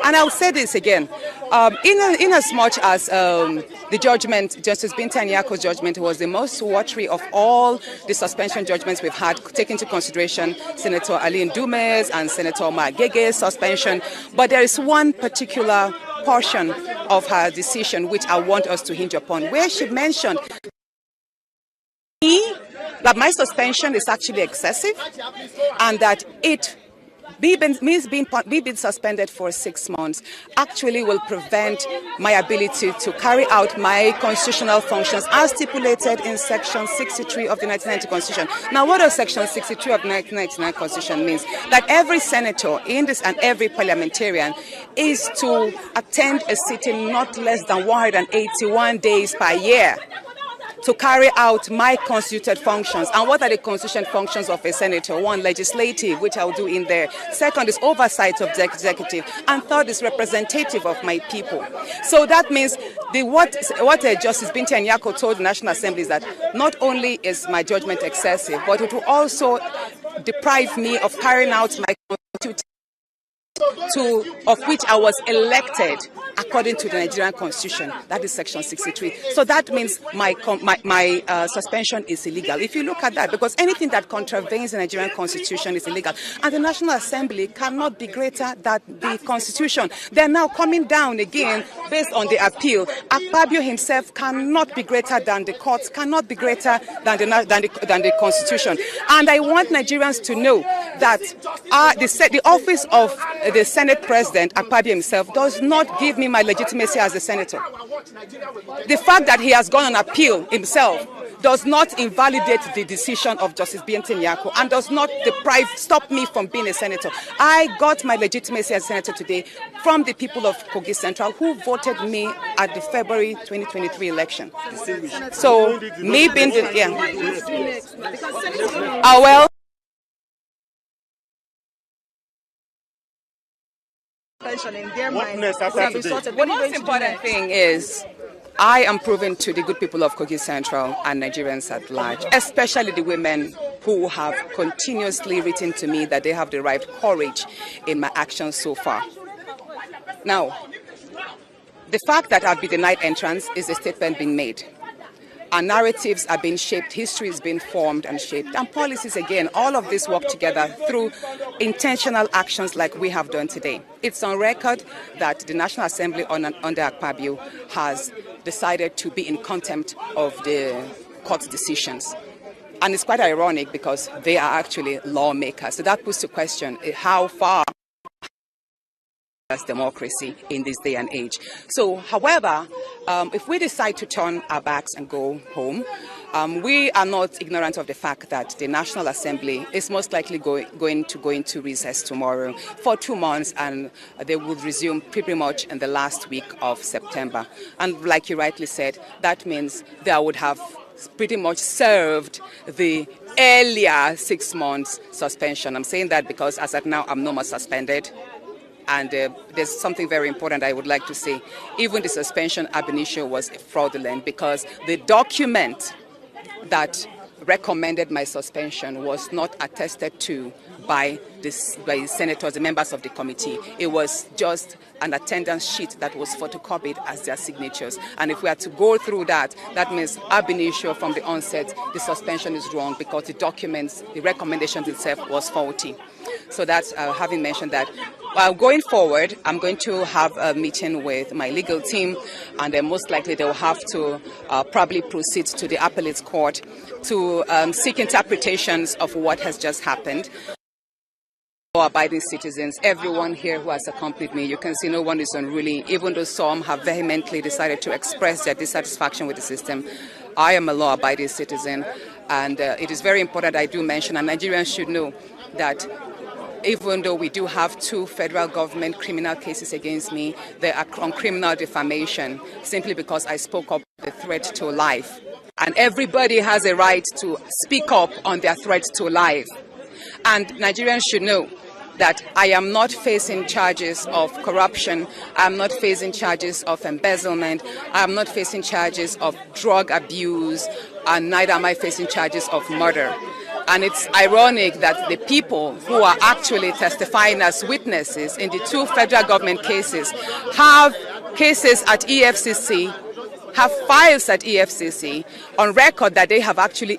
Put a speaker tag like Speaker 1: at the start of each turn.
Speaker 1: And I'll say this again, in as much as the judgment, Justice Binta Nyako's judgment was the most watery of all the suspension judgments we've had, taking into consideration Senator Aline Dume's and Senator Omar Gege's suspension. But there is one particular portion of her decision which I want us to hinge upon, where she mentioned that my suspension is actually excessive and that me being suspended for 6 months actually will prevent my ability to carry out my constitutional functions as stipulated in Section 63 of the 1990 Constitution. Now, what does Section 63 of the 1999 Constitution means? That every senator in this and every parliamentarian is to attend a sitting not less than 181 days per year to carry out my constituted functions. And what are the constitutional functions of a senator? One, legislative, which I'll do in there. Second is oversight of the executive. And third is representative of my people. So that means what Justice Binta Nyako told the National Assembly is that not only is my judgment excessive, but it will also deprive me of carrying out my constituted of which I was elected according to the Nigerian Constitution. That is Section 63. So that means my suspension is illegal. If you look at that, because anything that contravenes the Nigerian Constitution is illegal. And the National Assembly cannot be greater than the Constitution. They're now coming down again based on the appeal. Akpabio himself cannot be greater than the courts, cannot be greater than the Constitution. And I want Nigerians to know that the office of the Senate President, Akpabio himself, does not give me my legitimacy as a senator. The fact that he has gone on appeal himself does not invalidate the decision of Justice Binta Nyako and does not stop me from being a senator. I got my legitimacy as a senator today from the people of Kogi Central who voted me at the February 2023 election. So, me being well. The most important thing is I am proving to the good people of Kogi Central and Nigerians at large, especially the women who have continuously written to me that they have the right courage in my actions so far. Now, the fact that I've been denied entrance is a statement being made. Our narratives are being shaped, history is being formed and shaped, and policies, again, all of this work together through intentional actions like we have done today. It's on record that the National Assembly under Akpabio has decided to be in contempt of the court's decisions. And it's quite ironic because they are actually lawmakers. So that puts to question how far democracy in this day and age. So, however, if we decide to turn our backs and go home, we are not ignorant of the fact that the National Assembly is most likely going to go into recess tomorrow for 2 months, and they will resume pretty much in the last week of September. And like you rightly said, that means they would have pretty much served the earlier 6 months suspension. I'm saying that because as of now, I'm no more suspended. And there's something very important I would like to say. Even the suspension ab initio was fraudulent because the document that recommended my suspension was not attested to by the senators, the members of the committee. It was just an attendance sheet that was photocopied as their signatures. And if we are to go through that, that means ab initio from the onset, the suspension is wrong because the documents, the recommendations itself was faulty. So that's having mentioned that. Going forward, I'm going to have a meeting with my legal team, and then most likely they will have to probably proceed to the appellate court to seek interpretations of what has just happened. Law-abiding citizens, everyone here who has accompanied me, you can see no one is unruly, even though some have vehemently decided to express their dissatisfaction with the system. I am a law-abiding citizen, and it is very important I do mention, and Nigerians should know that even though we do have 2 federal government criminal cases against me, they are on criminal defamation simply because I spoke up the threat to life. And everybody has a right to speak up on their threat to life. And Nigerians should know that I am not facing charges of corruption, I'm not facing charges of embezzlement, I'm not facing charges of drug abuse, and neither am I facing charges of murder. And it's ironic that the people who are actually testifying as witnesses in the two federal government cases have cases at EFCC, have files at EFCC on record that they have actually